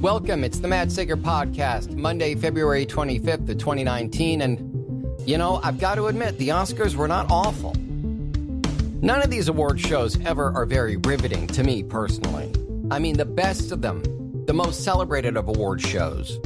Welcome, it's the Matt Sager Podcast, Monday, February 25th of 2019, and, you know, I've got to admit, the Oscars were not awful. None of these award shows ever are very riveting to me, personally. I mean, the best of them, the most celebrated of award shows,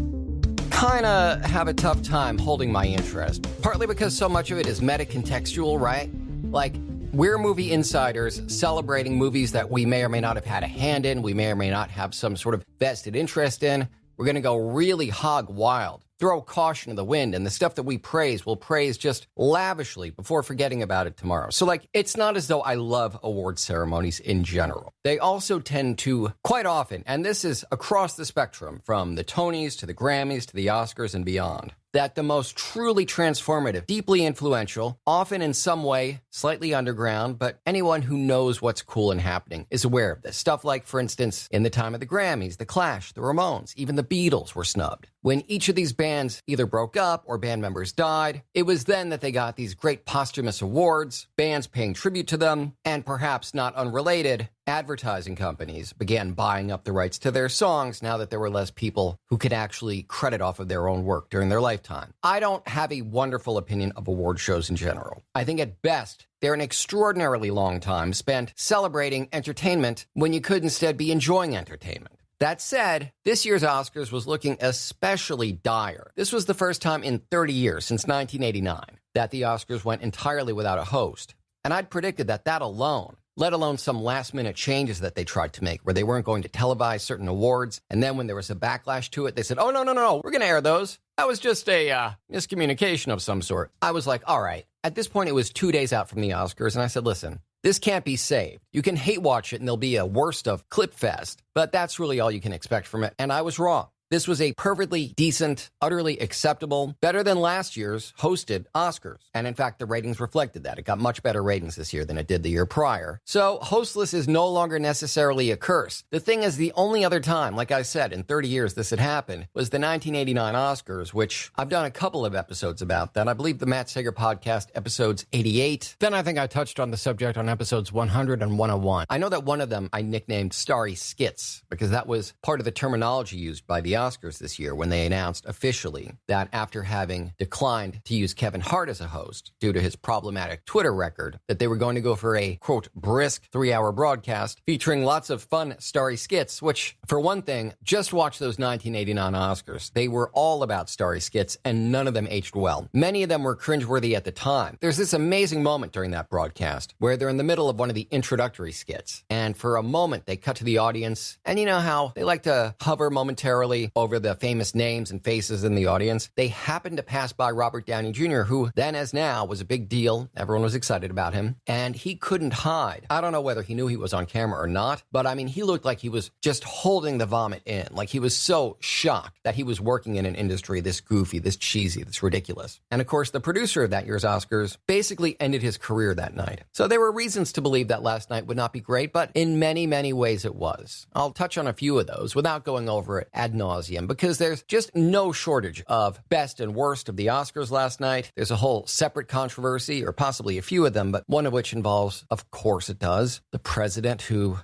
kind of have a tough time holding my interest, partly because so much of it is meta-contextual, right? Like, we're movie insiders celebrating movies that we may or may not have had a hand in, we may or may not have some sort of vested interest in. We're going to go really hog wild, throw caution to the wind, and the stuff that we praise, we'll praise just lavishly before forgetting about it tomorrow. So, it's not as though I love award ceremonies in general. They also tend to, quite often, and this is across the spectrum, from the Tonys to the Grammys to the Oscars and beyond, that the most truly transformative, deeply influential, often in some way slightly underground, but anyone who knows what's cool and happening is aware of this. Stuff like, for instance, in the time of the Grammys, the Clash, the Ramones, even the Beatles were snubbed. When each of these bands either broke up or band members died, it was then that they got these great posthumous awards, bands paying tribute to them, and perhaps not unrelated, advertising companies began buying up the rights to their songs now that there were less people who could actually credit off of their own work during their lifetime. I don't have a wonderful opinion of award shows in general. I think at best, they're an extraordinarily long time spent celebrating entertainment when you could instead be enjoying entertainment. That said, this year's Oscars was looking especially dire. This was the first time in 30 years, since 1989, that the Oscars went entirely without a host. And I'd predicted that alone, let alone some last-minute changes that they tried to make, where they weren't going to televise certain awards, and then when there was a backlash to it, they said, oh, no, we're going to air those. That was just a miscommunication of some sort. I was like, all right. At this point, it was 2 days out from the Oscars, and I said, listen, this can't be saved. You can hate watch it, and there'll be a worst of clip fest, but that's really all you can expect from it, and I was wrong. This was a perfectly decent, utterly acceptable, better than last year's hosted Oscars. And in fact, the ratings reflected that. It got much better ratings this year than it did the year prior. So hostless is no longer necessarily a curse. The thing is, the only other time, like I said, in 30 years this had happened was the 1989 Oscars, which I've done a couple of episodes about that. I believe the Matt Sager Podcast, episodes 88. Then I think I touched on the subject on episodes 100 and 101. I know that one of them I nicknamed Starry Skits because that was part of the terminology used by the Oscars this year when they announced officially that after having declined to use Kevin Hart as a host due to his problematic Twitter record, that they were going to go for a, quote, brisk 3-hour broadcast featuring lots of fun starry skits, which, for one thing, just watch those 1989 Oscars. They were all about starry skits, and none of them aged well. Many of them were cringeworthy at the time. There's this amazing moment during that broadcast where they're in the middle of one of the introductory skits, and for a moment they cut to the audience, and you know how they like to hover momentarily over the famous names and faces in the audience. They happened to pass by Robert Downey Jr., who then as now was a big deal. Everyone was excited about him, and he couldn't hide. I don't know whether he knew he was on camera or not, but I mean, he looked like he was just holding the vomit in. Like he was so shocked that he was working in an industry this goofy, this cheesy, this ridiculous. And of course, the producer of that year's Oscars basically ended his career that night. So there were reasons to believe that last night would not be great, but in many, many ways it was. I'll touch on a few of those without going over it ad nauseum, because there's just no shortage of best and worst of the Oscars last night. There's a whole separate controversy, or possibly a few of them, but one of which involves, of course it does, the president who,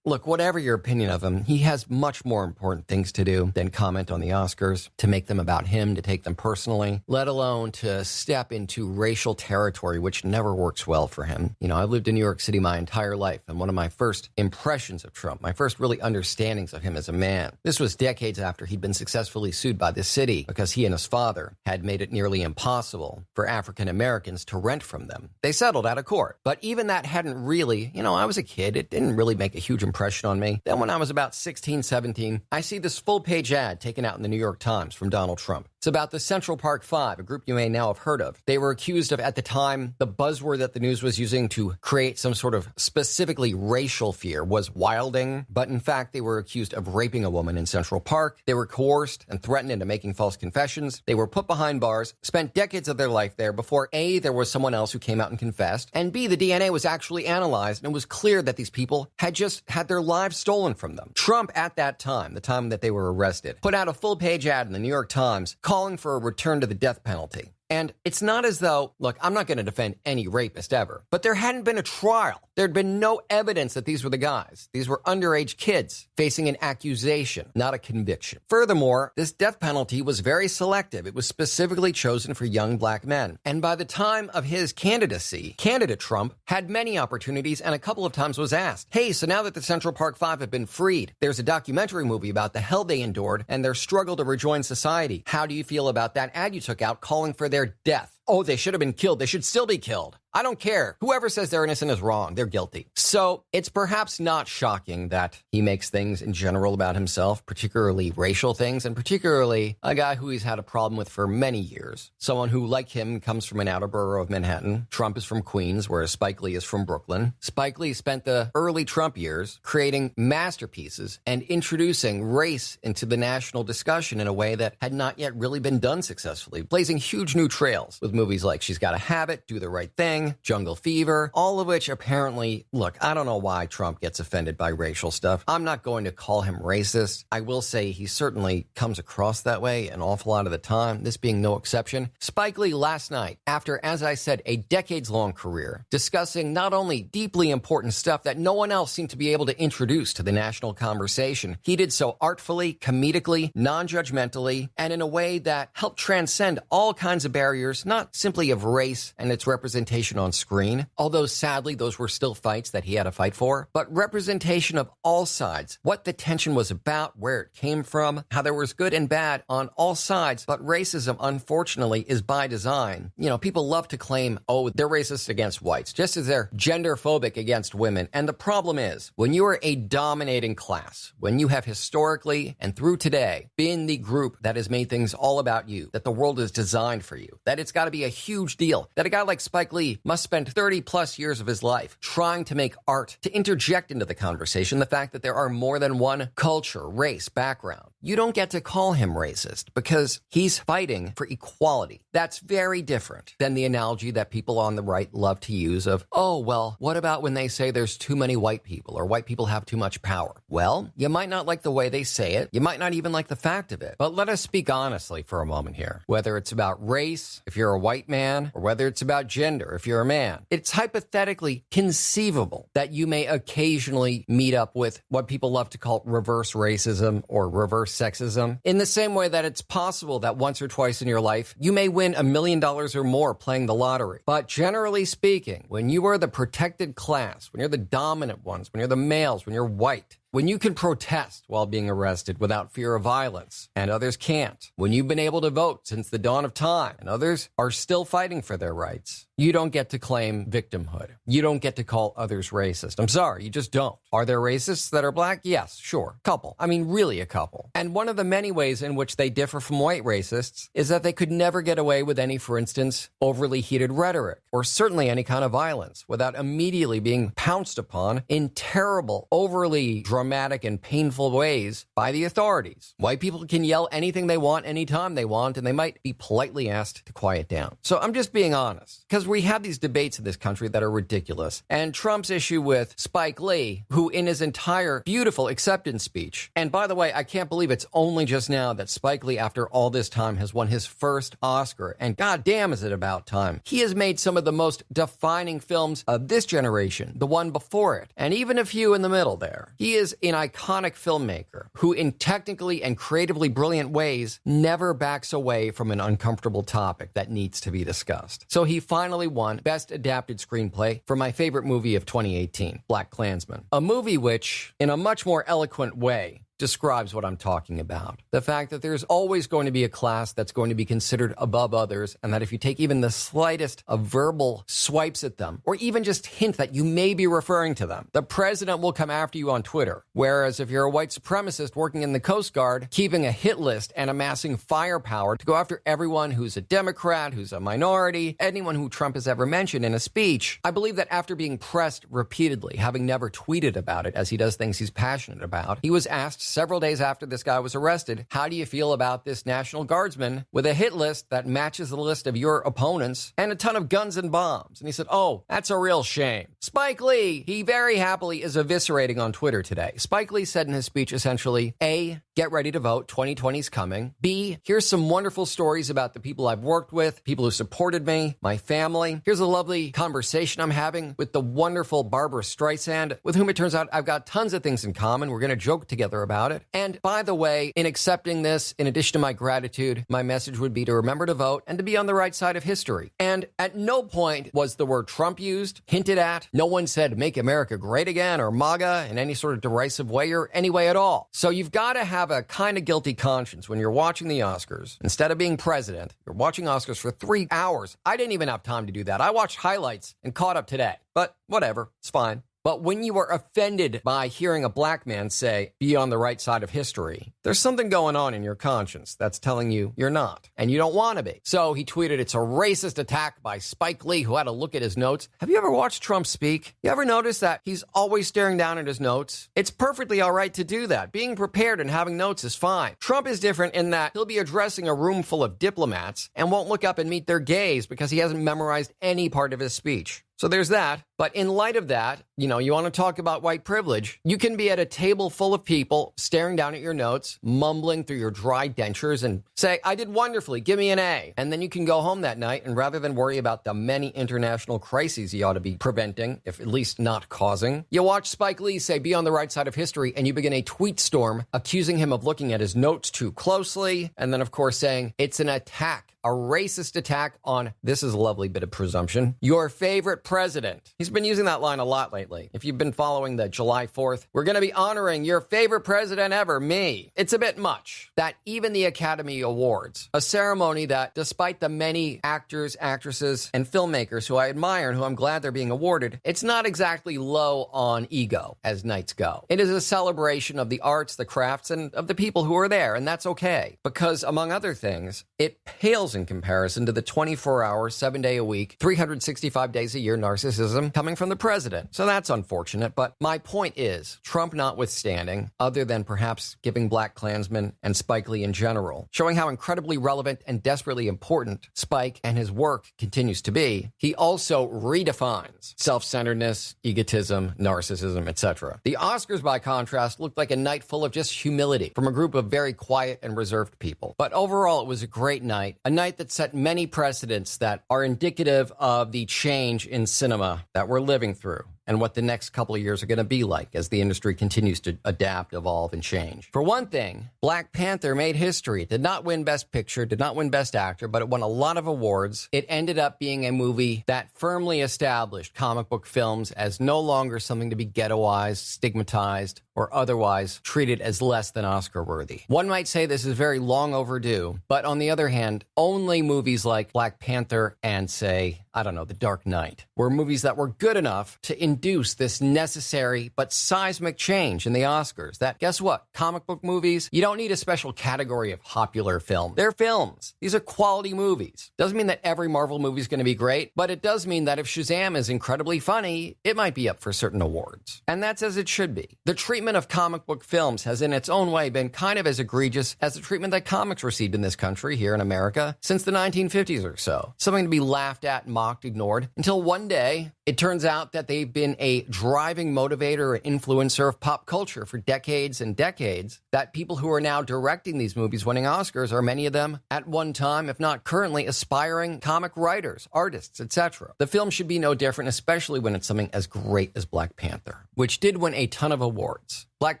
look, whatever your opinion of him, he has much more important things to do than comment on the Oscars, to make them about him, to take them personally, let alone to step into racial territory, which never works well for him. You know, I've lived in New York City my entire life, and one of my first impressions of Trump, my first really understandings of him as a man, this was decades after he'd been successfully sued by the city because he and his father had made it nearly impossible for African Americans to rent from them. They settled out of court, but even that hadn't really, you know, I was a kid, it didn't really make a huge impression on me. Then when I was about 16, 17, I see this full-page ad taken out in the New York Times from Donald Trump. It's about the Central Park Five, a group you may now have heard of. They were accused of, at the time, the buzzword that the news was using to create some sort of specifically racial fear was wilding, but in fact, they were accused of raping a woman in Central Park. They were coerced and threatened into making false confessions. They were put behind bars, spent decades of their life there before A, there was someone else who came out and confessed, and B, the DNA was actually analyzed, and it was clear that these people had just had their lives stolen from them. Trump, at that time, the time that they were arrested, put out a full-page ad in the New York Times calling for a return to the death penalty. And it's not as though, look, I'm not going to defend any rapist ever, but there hadn't been a trial. There'd been no evidence that these were the guys. These were underage kids facing an accusation, not a conviction. Furthermore, this death penalty was very selective. It was specifically chosen for young black men. And by the time of his candidacy, candidate Trump had many opportunities and a couple of times was asked, hey, so now that the Central Park Five have been freed, there's a documentary movie about the hell they endured and their struggle to rejoin society. How do you feel about that ad you took out calling for their death? Oh, they should have been killed. They should still be killed. I don't care. Whoever says they're innocent is wrong. They're guilty. So it's perhaps not shocking that he makes things in general about himself, particularly racial things, and particularly a guy who he's had a problem with for many years. Someone who, like him, comes from an outer borough of Manhattan. Trump is from Queens, whereas Spike Lee is from Brooklyn. Spike Lee spent the early Trump years creating masterpieces and introducing race into the national discussion in a way that had not yet really been done successfully, blazing huge new trails with movies like She's Gotta Have It, Do the Right Thing, Jungle Fever, all of which apparently, look, I don't know why Trump gets offended by racial stuff. I'm not going to call him racist. I will say he certainly comes across that way an awful lot of the time, this being no exception. Spike Lee last night, after, as I said, a decades-long career, discussing not only deeply important stuff that no one else seemed to be able to introduce to the national conversation, he did so artfully, comedically, non-judgmentally, and in a way that helped transcend all kinds of barriers, not simply of race and its representation on screen, although sadly those were still fights that he had to fight for, but representation of all sides, what the tension was about, where it came from, how there was good and bad on all sides, but racism, unfortunately, is by design. You know, people love to claim, oh, they're racist against whites, just as they're gender-phobic against women, and the problem is, when you are a dominating class, when you have historically and through today been the group that has made things all about you, that the world is designed for you, that it's got to be a huge deal, that a guy like Spike Lee must spend 30 plus years of his life trying to make art, to interject into the conversation the fact that there are more than one culture, race, background. You don't get to call him racist because he's fighting for equality. That's very different than the analogy that people on the right love to use of, oh, well, what about when they say there's too many white people or white people have too much power? Well, you might not like the way they say it. You might not even like the fact of it. But let us speak honestly for a moment here. Whether it's about race, if you're a white man, or whether it's about gender, if you're a man, it's hypothetically conceivable that you may occasionally meet up with what people love to call reverse racism or reverse sexism, in the same way that it's possible that once or twice in your life, you may win $1 million or more playing the lottery. But generally speaking, when you are the protected class, when you're the dominant ones, when you're the males, when you're white, when you can protest while being arrested without fear of violence, and others can't, when you've been able to vote since the dawn of time, and others are still fighting for their rights, you don't get to claim victimhood. You don't get to call others racist. I'm sorry, you just don't. Are there racists that are black? Yes, sure. Couple. I mean, really a couple. And one of the many ways in which they differ from white racists is that they could never get away with any, for instance, overly heated rhetoric, or certainly any kind of violence, without immediately being pounced upon in terrible, overly dramatic and painful ways by the authorities. White people can yell anything they want, anytime they want, and they might be politely asked to quiet down. So I'm just being honest, because we have these debates in this country that are ridiculous. And Trump's issue with Spike Lee, who in his entire beautiful acceptance speech, and by the way, I can't believe it's only just now that Spike Lee, after all this time, has won his first Oscar, and goddamn is it about time. He has made some of the most defining films of this generation, the one before it, and even a few in the middle there. He is an iconic filmmaker who, in technically and creatively brilliant ways, never backs away from an uncomfortable topic that needs to be discussed. So he finally won Best Adapted Screenplay for my favorite movie of 2018, BlacKkKlansman. A movie which, in a much more eloquent way, describes what I'm talking about. The fact that there's always going to be a class that's going to be considered above others, and that if you take even the slightest of verbal swipes at them, or even just hint that you may be referring to them, the president will come after you on Twitter. Whereas if you're a white supremacist working in the Coast Guard, keeping a hit list and amassing firepower to go after everyone who's a Democrat, who's a minority, anyone who Trump has ever mentioned in a speech, I believe that after being pressed repeatedly, having never tweeted about it as he does things he's passionate about, he was asked several days after this guy was arrested, how do you feel about this National Guardsman with a hit list that matches the list of your opponents and a ton of guns and bombs? And he said, oh, that's a real shame. Spike Lee, he very happily is eviscerating on Twitter today. Spike Lee said in his speech essentially, A, get ready to vote, 2020's coming. B, here's some wonderful stories about the people I've worked with, people who supported me, my family. Here's a lovely conversation I'm having with the wonderful Barbara Streisand, with whom it turns out I've got tons of things in common. We're going to joke together about it. And by the way, in accepting this, in addition to my gratitude, my message would be to remember to vote and to be on the right side of history. And at no point was the word Trump used, hinted at. No one said make America great again or MAGA in any sort of derisive way or any way at all. So you've got to have a kind of guilty conscience when you're watching the Oscars. Instead of being president, you're watching Oscars for 3 hours. I didn't even have time to do that. I watched highlights and caught up today. But whatever, it's fine. But when you are offended by hearing a black man say, be on the right side of history, there's something going on in your conscience that's telling you you're not, and you don't want to be. So he tweeted, it's a racist attack by Spike Lee, who had a look at his notes. Have you ever watched Trump speak? You ever notice that he's always staring down at his notes? It's perfectly all right to do that. Being prepared and having notes is fine. Trump is different in that he'll be addressing a room full of diplomats and won't look up and meet their gaze because he hasn't memorized any part of his speech. So there's that. But in light of that, you want to talk about white privilege. You can be at a table full of people staring down at your notes, mumbling through your dry dentures and say, I did wonderfully, give me an A. And then you can go home that night and rather than worry about the many international crises you ought to be preventing, if at least not causing, you watch Spike Lee say, be on the right side of history, and you begin a tweet storm accusing him of looking at his notes too closely. And then, of course, saying it's an attack, a racist attack on, this is a lovely bit of presumption, your favorite president. He's been using that line a lot lately. If you've been following the July 4th, we're going to be honoring your favorite president ever, me. It's a bit much that even the Academy Awards, a ceremony that, despite the many actors, actresses, and filmmakers who I admire and who I'm glad they're being awarded, it's not exactly low on ego as nights go. It is a celebration of the arts, the crafts, and of the people who are there, and that's okay. Because, among other things, it pales in comparison to the 24-hour, 7-day-a-week, 365 days a year narcissism coming from the president. So that's unfortunate, but my point is, Trump notwithstanding, other than perhaps giving BlacKkKlansman and Spike Lee in general, showing how incredibly relevant and desperately important Spike and his work continues to be, he also redefines self-centeredness, egotism, narcissism, etc. The Oscars, by contrast, looked like a night full of just humility from a group of very quiet and reserved people. But overall, it was a great night, a night that set many precedents that are indicative of the change in cinema that we're living through and what the next couple of years are going to be like as the industry continues to adapt, evolve, and change. For one thing, Black Panther made history. It did not win Best Picture, did not win Best Actor, but it won a lot of awards. It ended up being a movie that firmly established comic book films as no longer something to be ghettoized, stigmatized, or otherwise treated as less than Oscar-worthy. One might say this is very long overdue, but on the other hand, only movies like Black Panther and, say, The Dark Knight were movies that were good enough to induce this necessary but seismic change in the Oscars. That, guess what? Comic book movies, you don't need a special category of popular film. They're films. These are quality movies. Doesn't mean that every Marvel movie is going to be great, but it does mean that if Shazam is incredibly funny, it might be up for certain awards. And that's as it should be. The treatment of comic book films has in its own way been kind of as egregious as the treatment that comics received in this country, here in America, since the 1950s or so. Something to be laughed at, mocked, ignored, until one day it turns out that they've been a driving motivator or influencer of pop culture for decades and decades, that people who are now directing these movies winning Oscars are many of them at one time, if not currently, aspiring comic writers, artists, etc. The film should be no different, especially when it's something as great as Black Panther, which did win a ton of awards. Black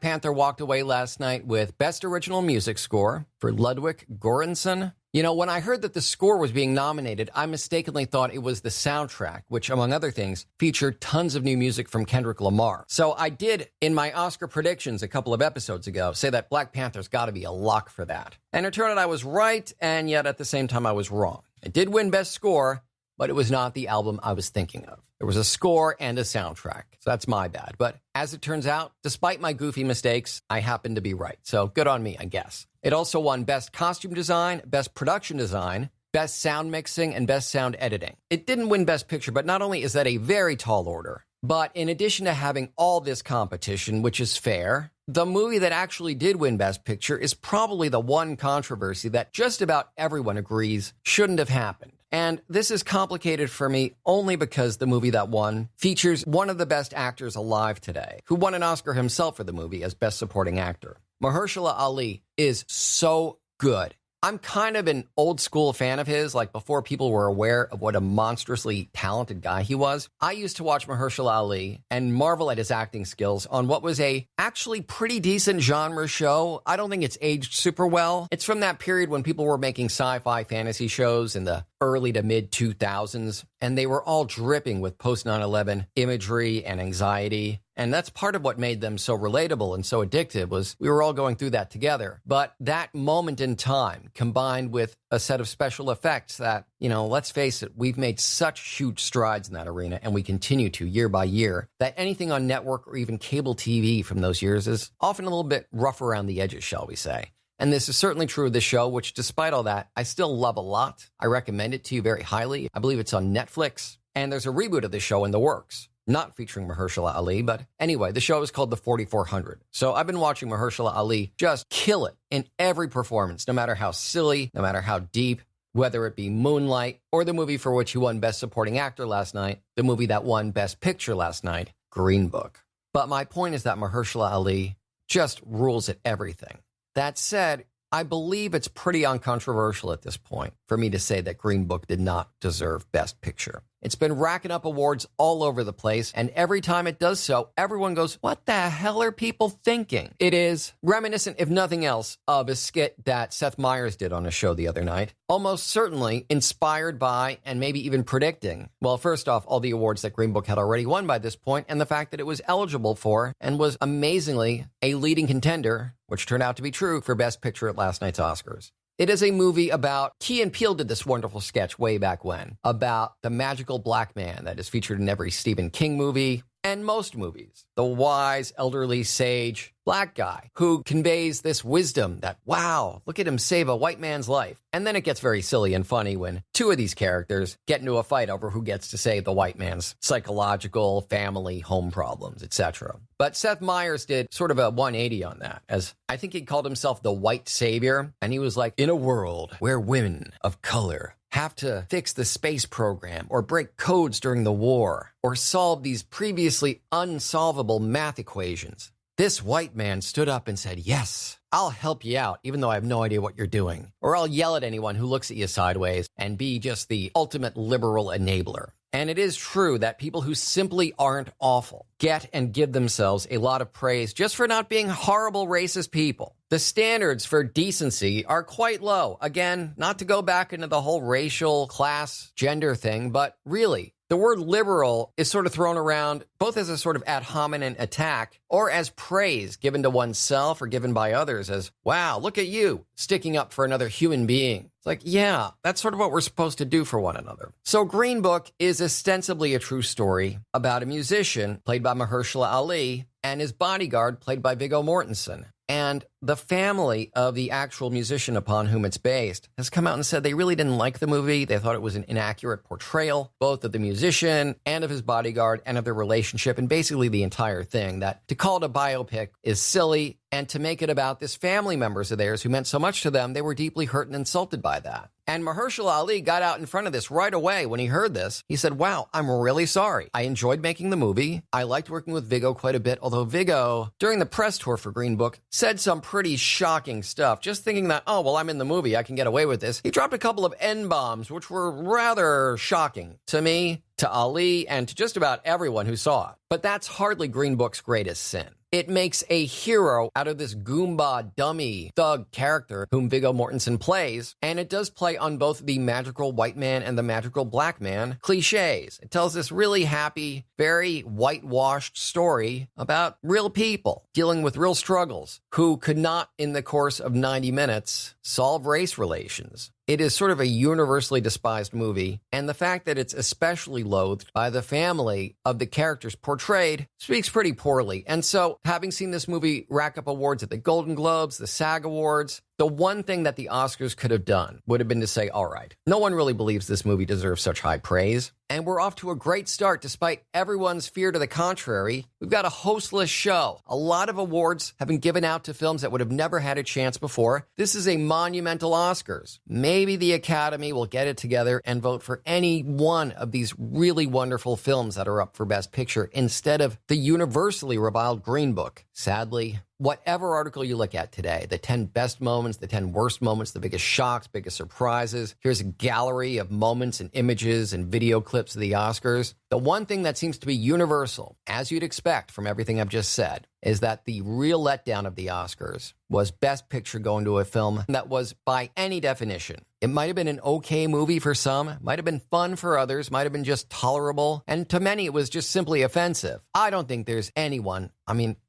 Panther walked away last night with Best Original Music Score for Ludwig Göransson. When I heard that the score was being nominated, I mistakenly thought it was the soundtrack, which, among other things, featured tons of new music from Kendrick Lamar. So I did, in my Oscar predictions a couple of episodes ago, say that Black Panther's got to be a lock for that. And it turned out I was right, and yet at the same time I was wrong. It did win Best Score, but it was not the album I was thinking of. There was a score and a soundtrack, so that's my bad. But as it turns out, despite my goofy mistakes, I happen to be right. So good on me, I guess. It also won Best Costume Design, Best Production Design, Best Sound Mixing, and Best Sound Editing. It didn't win Best Picture, but not only is that a very tall order, but in addition to having all this competition, which is fair, the movie that actually did win Best Picture is probably the one controversy that just about everyone agrees shouldn't have happened. And this is complicated for me only because the movie that won features one of the best actors alive today, who won an Oscar himself for the movie as Best Supporting Actor. Mahershala Ali is so good. I'm kind of an old school fan of his, like before people were aware of what a monstrously talented guy he was. I used to watch Mahershala Ali and marvel at his acting skills on what was a actually pretty decent genre show. I don't think it's aged super well. It's from that period when people were making sci-fi fantasy shows in the early to mid 2000s, and they were all dripping with post 9/11 imagery and anxiety. And that's part of what made them so relatable and so addictive was we were all going through that together. But that moment in time combined with a set of special effects that, let's face it, we've made such huge strides in that arena and we continue to year by year that anything on network or even cable TV from those years is often a little bit rough around the edges, shall we say. And this is certainly true of this show, which despite all that, I still love a lot. I recommend it to you very highly. I believe it's on Netflix. And there's a reboot of the show in the works. Not featuring Mahershala Ali, but anyway, the show is called The 4400. So I've been watching Mahershala Ali just kill it in every performance, no matter how silly, no matter how deep, whether it be Moonlight or the movie for which he won Best Supporting Actor last night, the movie that won Best Picture last night, Green Book. But my point is that Mahershala Ali just rules at everything. That said, I believe it's pretty uncontroversial at this point for me to say that Green Book did not deserve Best Picture. It's been racking up awards all over the place, and every time it does so, everyone goes, what the hell are people thinking? It is reminiscent, if nothing else, of a skit that Seth Meyers did on a show the other night, almost certainly inspired by and maybe even predicting, well, first off, all the awards that Green Book had already won by this point, and the fact that it was eligible for and was amazingly a leading contender, which turned out to be true for Best Picture at last night's Oscars. It is a movie about, Key and Peele did this wonderful sketch way back when, about the magical black man that is featured in every Stephen King movie and most movies. The wise, elderly, sage black guy who conveys this wisdom that, wow, look at him save a white man's life. And then it gets very silly and funny when two of these characters get into a fight over who gets to save the white man's psychological, family, home problems, etc. But Seth Meyers did sort of a 180 on that, as I think he called himself the white savior. And he was like, in a world where women of color have to fix the space program or break codes during the war or solve these previously unsolvable math equations, this white man stood up and said, yes, I'll help you out, even though I have no idea what you're doing. Or I'll yell at anyone who looks at you sideways and be just the ultimate liberal enabler. And it is true that people who simply aren't awful get and give themselves a lot of praise just for not being horrible racist people. The standards for decency are quite low. Again, not to go back into the whole racial, class, gender thing, but really, the word liberal is sort of thrown around both as a sort of ad hominem attack or as praise given to oneself or given by others as, wow, look at you sticking up for another human being. It's like, yeah, that's sort of what we're supposed to do for one another. So Green Book is ostensibly a true story about a musician played by Mahershala Ali and his bodyguard played by Viggo Mortensen. And the family of the actual musician upon whom it's based has come out and said they really didn't like the movie. They thought it was an inaccurate portrayal, both of the musician and of his bodyguard and of their relationship and basically the entire thing. That to call it a biopic is silly, and to make it about this family members of theirs who meant so much to them, they were deeply hurt and insulted by that. And Mahershala Ali got out in front of this right away when he heard this. He said, wow, I'm really sorry. I enjoyed making the movie. I liked working with Viggo quite a bit, although Viggo, during the press tour for Green Book, said some pretty shocking stuff, just thinking that, oh, well, I'm in the movie, I can get away with this. He dropped a couple of N-bombs, which were rather shocking to me, to Ali, and to just about everyone who saw it. But that's hardly Green Book's greatest sin. It makes a hero out of this Goomba, dummy, thug character whom Viggo Mortensen plays, and it does play on both the magical white man and the magical black man cliches. It tells this really happy, very whitewashed story about real people dealing with real struggles who could not, in the course of 90 minutes, solve race relations. It is sort of a universally despised movie, and the fact that it's especially loathed by the family of the characters portrayed speaks pretty poorly. And so, having seen this movie rack up awards at the Golden Globes, the SAG Awards, The one thing that the Oscars could have done would have been to say, all right, no one really believes this movie deserves such high praise, and we're off to a great start despite everyone's fear to the contrary. We've got a hostless show. A lot of awards have been given out to films that would have never had a chance before. This is a monumental Oscars. Maybe the Academy will get it together and vote for any one of these really wonderful films that are up for Best Picture instead of the universally reviled Green Book. Sadly, whatever article you look at today, the 10 best moments, the 10 worst moments, the biggest shocks, biggest surprises, here's a gallery of moments and images and video clips of the Oscars. The one thing that seems to be universal, as you'd expect from everything I've just said, is that the real letdown of the Oscars was Best Picture going to a film that was, by any definition, it might have been an okay movie for some, might have been fun for others, might have been just tolerable, and to many it was just simply offensive. I don't think there's anyone,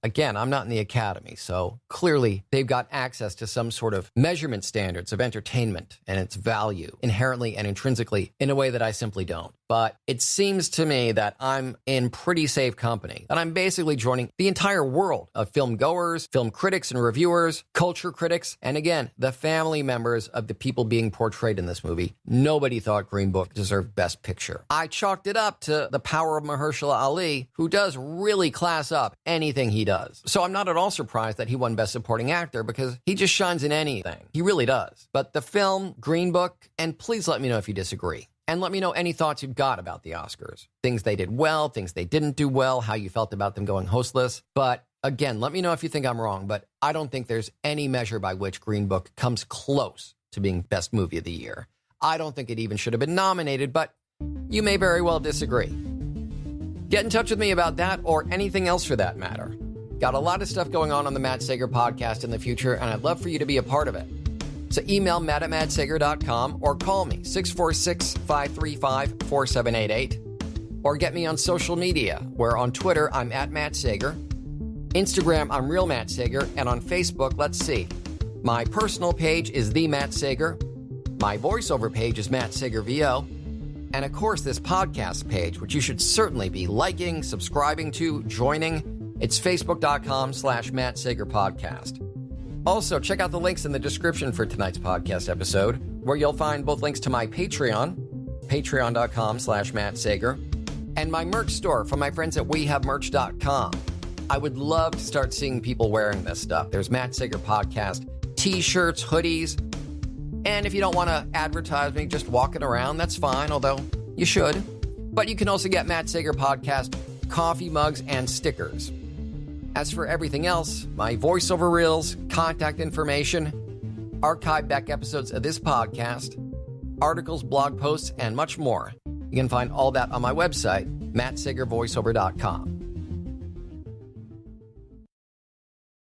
again, I'm not in the Academy, so clearly they've got access to some sort of measurement standards of entertainment and its value inherently and intrinsically in a way that I simply don't. But it seems to me that I'm in pretty safe company, that I'm basically joining the entire world of film goers, film critics and reviewers, culture critics, and again, the family members of the people being portrayed in this movie. Nobody thought Green Book deserved Best Picture. I chalked it up to the power of Mahershala Ali, who does really class up anything he does. So I'm not at all surprised that he won Best Supporting Actor because he just shines in anything. He really does. But the film, Green Book, and please let me know if you disagree. And let me know any thoughts you've got about the Oscars. Things they did well, things they didn't do well, how you felt about them going hostless. But again, let me know if you think I'm wrong, but I don't think there's any measure by which Green Book comes close to being Best Movie of the Year. I don't think it even should have been nominated, but you may very well disagree. Get in touch with me about that or anything else for that matter. Got a lot of stuff going on the Matt Sager podcast in the future, and I'd love for you to be a part of it. So email matt at mattsager.com or call me 646-535-4788 or get me on social media, where on Twitter I'm at Matt Sager, Instagram I'm Real Matt Sager, and on Facebook, let's see, my personal page is The Matt Sager, my voiceover page is Matt Sager VO, and of course this podcast page, which you should certainly be liking, subscribing to, joining. It's facebook.com/Matt Sager Podcast. Also, check out the links in the description for tonight's podcast episode, where you'll find both links to my Patreon, patreon.com/Matt Sager, and my merch store from my friends at wehavemerch.com. I would love to start seeing people wearing this stuff. There's Matt Sager Podcast t-shirts, hoodies, and if you don't want to advertise me just walking around, that's fine, although you should. But you can also get Matt Sager Podcast coffee mugs and stickers. As for everything else, my voiceover reels, contact information, archive back episodes of this podcast, articles, blog posts, and much more, you can find all that on my website, mattsagervoiceover.com.